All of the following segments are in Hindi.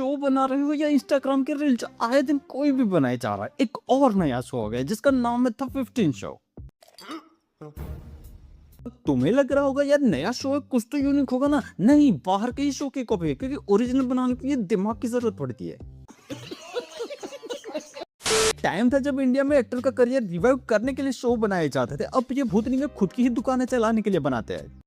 शो बना रहे हो या इंस्टाग्राम के रील्स, आए दिन कोई भी बनाए जा रहा है। एक और नया शो हो गया जिसका नाम है द 15 शो। तुम्हें लग रहा होगा यार नया शो है, कुछ तो यूनिक होगा ना। नहीं, बाहर के ही शो की कॉपी है, क्योंकि ओरिजिनल बनाने के लिए दिमाग की जरूरत पड़ती है। टाइम था जब इंडिया में एक्टर का करियर रिवाइव करने के लिए शो बनाए जाते थे। अब ये भूतनी में खुद की ही दुकानें चलाने के लिए बनाते हैं।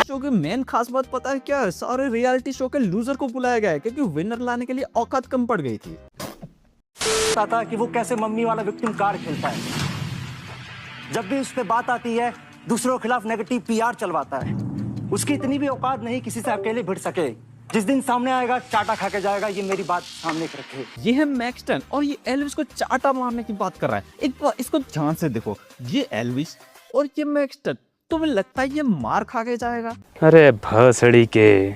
शो की मेन खास बात पता है क्या है? सारे रियलिटी शो के लूजर को बुलाया गया है, क्योंकि विनर लाने के लिए औकात कम पड़ गई थी। था कि वो कैसे मम्मी वाला विक्टिम कार्ड खेलता है। जब भी उस पे बात आती है दूसरों के खिलाफ नेगेटिव पीआर चलवाता है। उसकी इतनी भी औकात नहीं किसी से अकेले भिड़ सके। जिस दिन सामने आएगा चाटा खा के जाएगा, ये मेरी बात सामने रखे। ये है मैक्सटन और ये एल्विस को चाटा मारने की बात कर रहा है। एक बार इसको ध्यान से देखो, ये एल्विस और ये मैक्सटन, तुम्हें लगता है ये मार खा के जाएगा? अरे भसड़ी के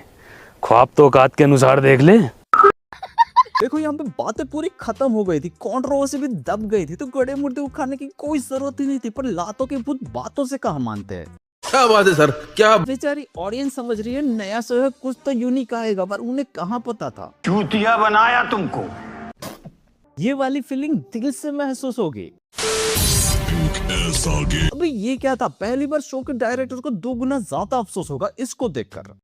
ख्वाब तो औकात के अनुसार देख ले। देखो यहाँ पे बातें पूरी खत्म हो गई थी, कंट्रोवर्सी भी दब गई थी, तो गड़े मुर्दे उखाड़ने की कोई जरूरत ही नहीं थी। पर लातों के भूत बातों से कहाँ मानते हैं। क्या बात है सर, क्या बेचारी ऑडियंस समझ रही है नया शो है, कुछ तो यूनिक आएगा, पर उन्हें कहाँ पता था। चूतिया बनाया तुमको। ये वाली फीलिंग दिल से महसूस होगी। अबे ये क्या था? पहली बार शो के डायरेक्टर को 2 गुना ज्यादा अफसोस होगा इसको देखकर।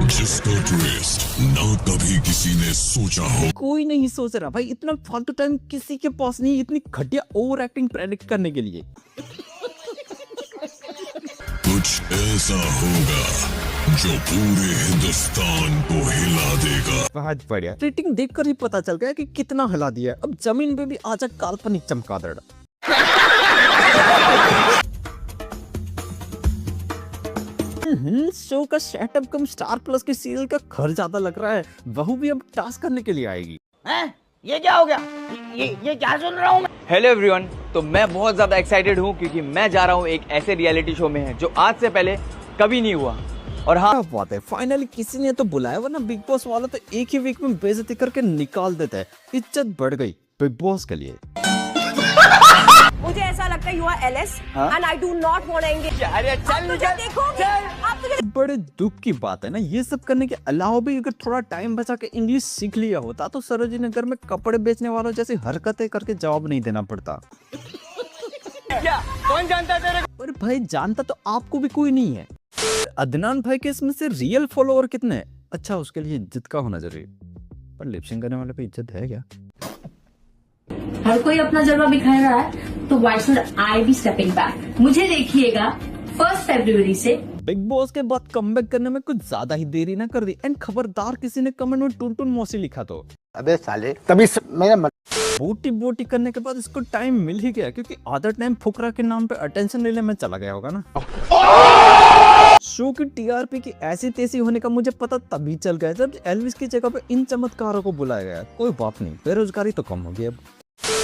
जिसका ट्विस्ट ना कभी किसी ने सोचा हो। कोई नहीं सोच रहा भाई, इतना फालतू टाइम किसी के पास नहीं इतनी घटिया ओवर एक्टिंग प्रेडिक्ट करने के लिए। कुछ ऐसा होगा जो पूरे हिंदुस्तान को हिला देगा। बहुत बढ़िया, रेटिंग देखकर ही पता चल गया कि कितना हिला दिया। अब जमीन पे भी आजा काल्पनिक चमगादड़। शो का सेटअप कम स्टार प्लस के सीरियल का घर ज्यादा लग रहा है। वहू भी अब टास्क करने के लिए आएगी। ये क्या हो गया? ये क्या सुन रहा हूँ मैं? हेलो एवरीवन, तो मैं बहुत ज्यादा एक्साइटेड हूँ क्योंकि मैं जा रहा हूँ एक ऐसे रियलिटी शो में है जो आज से पहले कभी नहीं हुआ। और हाँ, क्या बात है, फाइनली किसी ने तो बुलाया, वरना बिग बॉस वाला तो एक ही वीक में बेइज्जती करके निकाल देता है। इज्जत बढ़ गई बिग बॉस के लिए। मुझे ऐसा लगता है you are else and I do not want engage. अरे चल मुझे देखोगे आप मुझे। बड़े दुख की बात है ना, ये सब करने के अलावा भी अगर थोड़ा टाइम बचा के इंग्लिश सीख लिया होता तो सरोजिनी नगर में कपड़े बेचने वालों जैसी हरकतें करके जवाब नहीं देना पड़ता। क्या कौन जानता है तेरे को? अरे भाई जानता तो आपको भी कोई नहीं है। अदनान भाई के इसमें से रियल फॉलोअर कितने हैं? अच्छा, उसके लिए इज्जत का होना जरूरी, पर लिपसिंग करने वाले पे इज्जत है क्या? हर कोई अपना जलवा बिखर रहा है, तो why should I be stepping back? मुझे देखिएगा 1 फरवरी से। बिग बॉस के बाद कमबैक करने में कुछ ज्यादा ही देरी ना कर दी। एंड खबरदार किसी ने कमेंट में टून टून मौसी लिखा तो अबे साले, तभी मेरा बोटी बोटी करने के बाद इसको टाइम मिल ही गया, क्योंकि आधा टाइम फुकरा के नाम पे अटेंशन लेने में चला गया होगा ना। शो की टीआरपी की ऐसी तेजी होने का मुझे पता तभी चल गया जब एल्विस की जगह पे इन चमत्कारों को बुलाया गया। कोई बात नहीं, बेरोजगारी तो कम होगी अब।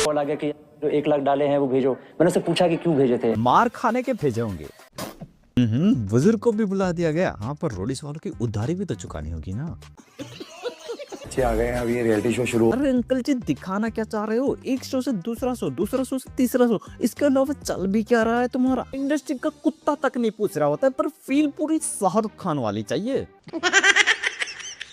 कॉल आ गया कि जो 1 लाख डाले हैं वो भेजो। मैंने उससे पूछा कि क्यों भेजे थे। मार खाने के भेजे होंगे। बुजुर्ग को भी बुला दिया गया। हाँ, पर रोडिस वालों की उधारी भी तो चुकानी होगी ना। आ गए हैं, अब ये रियलिटी शो शुरू। अरे अंकल जी, दिखाना क्या चाह रहे हो? एक शो से दूसरा शो, दूसरा शो से तीसरा शो, इसके अलावा चल भी क्या रहा है तुम्हारा? इंडस्ट्री का कुत्ता तक नहीं पूछ रहा होता है, पर फील पूरी शाहरुख खान वाली चाहिए।